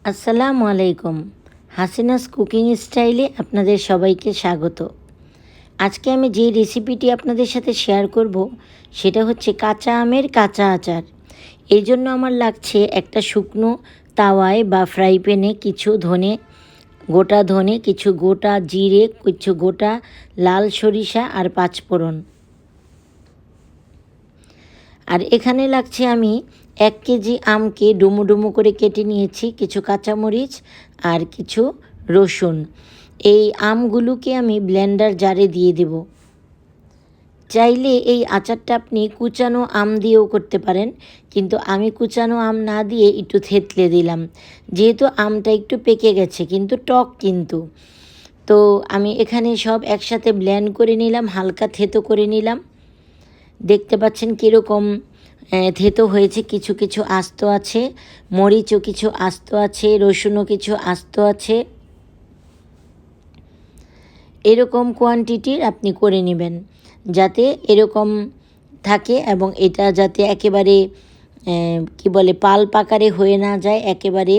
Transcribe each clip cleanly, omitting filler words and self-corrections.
আসসালামু আলাইকুম। হাসিনাস কুকিং স্টাইলে আপনাদের সবাইকে স্বাগত। আজকে আমি যে রেসিপিটি আপনাদের সাথে শেয়ার করব সেটা হচ্ছে কাঁচা আমের কাঁচা আচার। এই জন্য আমার লাগছে একটা শুকনো তাওয়ায় বা ফ্রাই প্যানে কিছু ধনে, কিছু গোটা জিরে, কিছু গোটা লাল সরিষা আর পাঁচফোড়ন। আর এখানে লাগছে আমি 1 কেজি আমকে ডুমো ডুমো করে কেটে নিয়েছি, কিছু কাঁচামরিচ আর কিছু রসুন। এই আমগুলোকে আমি ব্লেন্ডার জারে দিয়ে দেব। চাইলে এই আচারটা আপনি কুচানো আম দিয়েও করতে পারেন, কিন্তু আমি কুচানো আম না দিয়ে একটু থেতলে দিলাম, যেহেতু আমটা একটু পেকে গেছে কিন্তু টক কিন্তু। তো আমি এখানে সব একসাথে ব্লেন্ড করে নিলাম, হালকা থেতো করে নিলাম। দেখতে পাচ্ছেন কীরকম থেতো হয়েছে, কিছু কিছু আস্ত আছে, মরিচও কিছু আস্ত আছে, রসুনও কিছু আস্ত আছে। এরকম কোয়ান্টিটির আপনি করে নেবেন যাতে এরকম থাকে, এবং এটা যাতে একেবারে কি বলে পাল্প আকারে হয়ে না যায়, একেবারে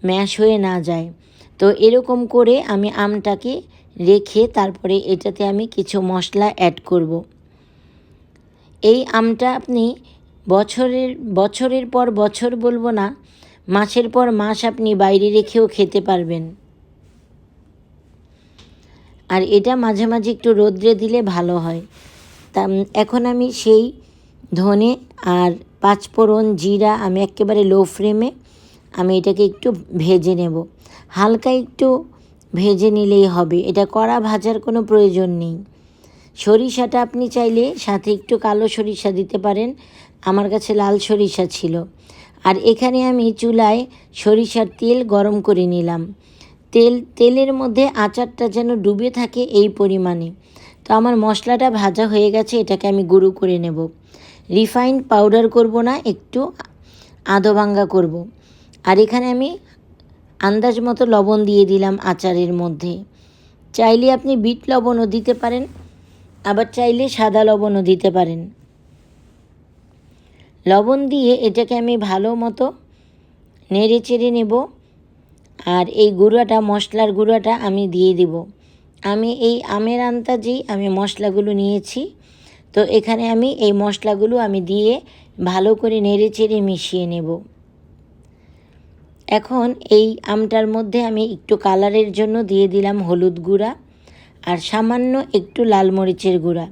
ম্যাশ হয়ে না যায়। তো এরকম করে আমি আমটাকে রেখে তারপরে এটাতে আমি কিছু মশলা অ্যাড করব। এই আমটা আপনি বছরের পর বছর বলবো না, মাসের পর মাস আপনি বাইরে রেখেও খেতে পারবেন। আর এটা মাঝে মাঝে একটু রোদ্রে দিলে ভালো হয়। তা এখন আমি সেই ধনে আর পাঁচফোড়ন জিরা আমি একেবারে লো ফ্লেমে আমি এটাকে একটু ভেজে নেব। হালকা একটু ভেজে নিলেই হবে, এটা কড়া ভাজার কোনো প্রয়োজন নেই। সরিষাটা আপনি চাইলে সাথে একটু কালো সরিষা দিতে পারেন, আমার কাছে লাল সরিষা ছিল। আর এখানে আমি চুলায় সরিষার তেল গরম করে নিলাম। তেলের মধ্যে আচারটা যেন ডুবে থাকে এই পরিমাণে। তো আমার মশলাটা ভাজা হয়ে গেছে, এটাকে আমি গুঁড়ো করে নেব। রিফাইন্ড পাউডার করব না, একটু আধো ভাঙ্গা করব। আর এখানে আমি আন্দাজ মতো লবণ দিয়ে দিলাম আচারের মধ্যে। চাইলে আপনি বিট লবণও দিতে পারেন, আবার চাইলে সাদা লবণও দিতে পারেন। লবণ দিয়ে এটাকে আমি ভালো মতো নেড়ে চেড়ে নেব। আর এই গুঁড়াটা, মশলার গুঁড়াটা আমি দিয়ে দেব। আমি এই আমের আন্দাজেই আমি মশলাগুলো নিয়েছি। তো এখানে আমি এই মশলাগুলো আমি দিয়ে ভালো করে নেড়ে চেড়ে মিশিয়ে নেব। এখন এই আমটার মধ্যে আমি একটু কালারের জন্য দিয়ে দিলাম হলুদ গুঁড়া আর সামান্য একটু লাল মরিচের গুঁড়া।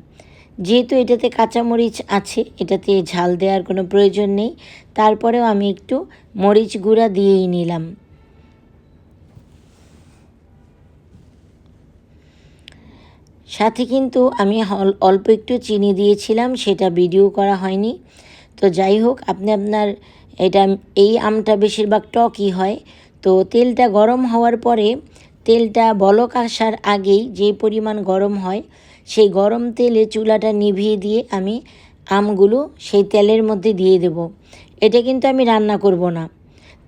যেহেতু এটাতে কাঁচামরিচ আছে, এটাতে ঝাল দেওয়ার কোনো প্রয়োজন নেই, তারপরেও আমি একটু মরিচ গুঁড়া দিয়েই নিলাম। সাথে কিন্তু আমি অল্প একটু চিনি দিয়েছিলাম, সেটা ভিডিও করা হয়নি। তো যাই হোক, আপনি আপনার এই আমটা বেশিরভাগ টকই হয়। তো তেলটা গরম হওয়ার পরে, তেলটা বলক আসার আগেই যে পরিমাণ গরম হয়, সেই গরম তেলে চুলাটা নিভিয়ে দিয়ে আমি আমগুলো সেই তেলের মধ্যে দিয়ে দেব। এটা কিন্তু আমি রান্না করব না,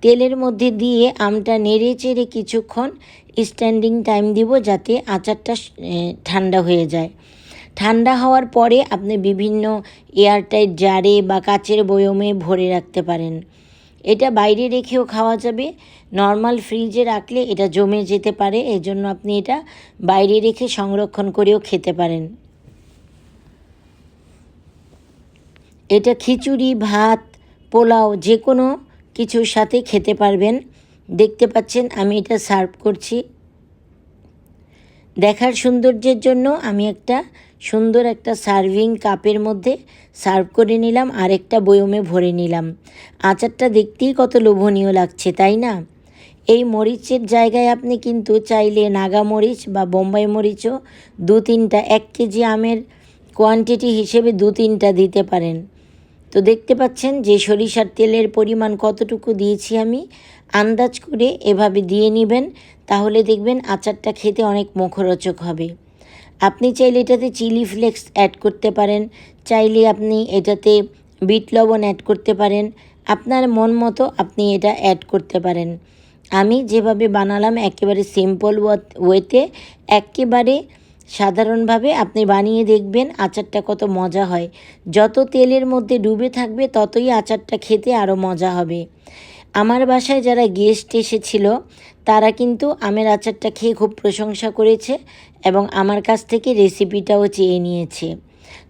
তেলের মধ্যে দিয়ে আমটা নেড়ে চেড়ে কিছুক্ষণ স্ট্যান্ডিং টাইম দিব, যাতে আচারটা ঠান্ডা হয়ে যায়। ঠান্ডা হওয়ার পরে আপনি বিভিন্ন এয়ারটাইট জারে বা কাচের বয়মে ভরে রাখতে পারেন। এটা বাইরে রেখেও খাওয়া যাবে, নর্মাল ফ্রিজে রাখলে এটা জমে যেতে পারে, এজন্য আপনি এটা বাইরে রেখে সংরক্ষণ করেও খেতে পারেন। এটা খিচুড়ি, ভাত, পোলাও যে কোনো কিছুর সাথে খেতে পারবেন। দেখতে পাচ্ছেন আমি এটা সার্ভ করছি। দেখার সৌন্দর্যের জন্য আমি একটা সুন্দর একটা সার্ভিং কাপের মধ্যে সার্ভ করে নিলাম, আর একটা বয়মে ভরে নিলাম। আচারটা দেখতেই কত লোভনীয় লাগছে, তাই না? এই মরিচের জায়গায় আপনি কিন্তু চাইলে নাগা মরিচ বা বোম্বাই মরিচও 2-3টা, 1 কেজি আমের কোয়ান্টিটি হিসেবে 2-3টা দিতে পারেন। তো দেখতে পাচ্ছেন যে সরিষার তেলের পরিমাণ কতটুকু দিয়েছি আমি, আন্দাজ করে এভাবে দিয়ে নেবেন, তাহলে দেখবেন আচারটা খেতে অনেক মুখরোচক হবে। আপনি চাইলে এটাতে চিলি ফ্লেক্স অ্যাড করতে পারেন, চাইলে আপনি এটাতে বিট লবণ অ্যাড করতে পারেন, আপনার মন মতো আপনি এটা অ্যাড করতে পারেন। আমি যেভাবে বানালাম একেবারে সিম্পল ওয়েতে, একেবারে সাধারণভাবে আপনি বানিয়ে দেখবেন আচারটা কত মজা হয়। যত তেলের মধ্যে ডুবে থাকবে ততই আচারটা খেতে আরও মজা হবে। আমার বাসায় যারা গেস্ট এসেছিল তারা কিন্তু আমের আচারটা খেয়ে খুব প্রশংসা করেছে এবং আমার কাছ থেকে রেসিপিটাও চেয়ে নিয়েছে।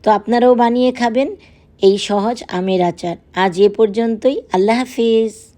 তো আপনারাও বানিয়ে খাবেন এই সহজ আমের আচার। আজ এ পর্যন্তই। আল্লাহ হাফিজ।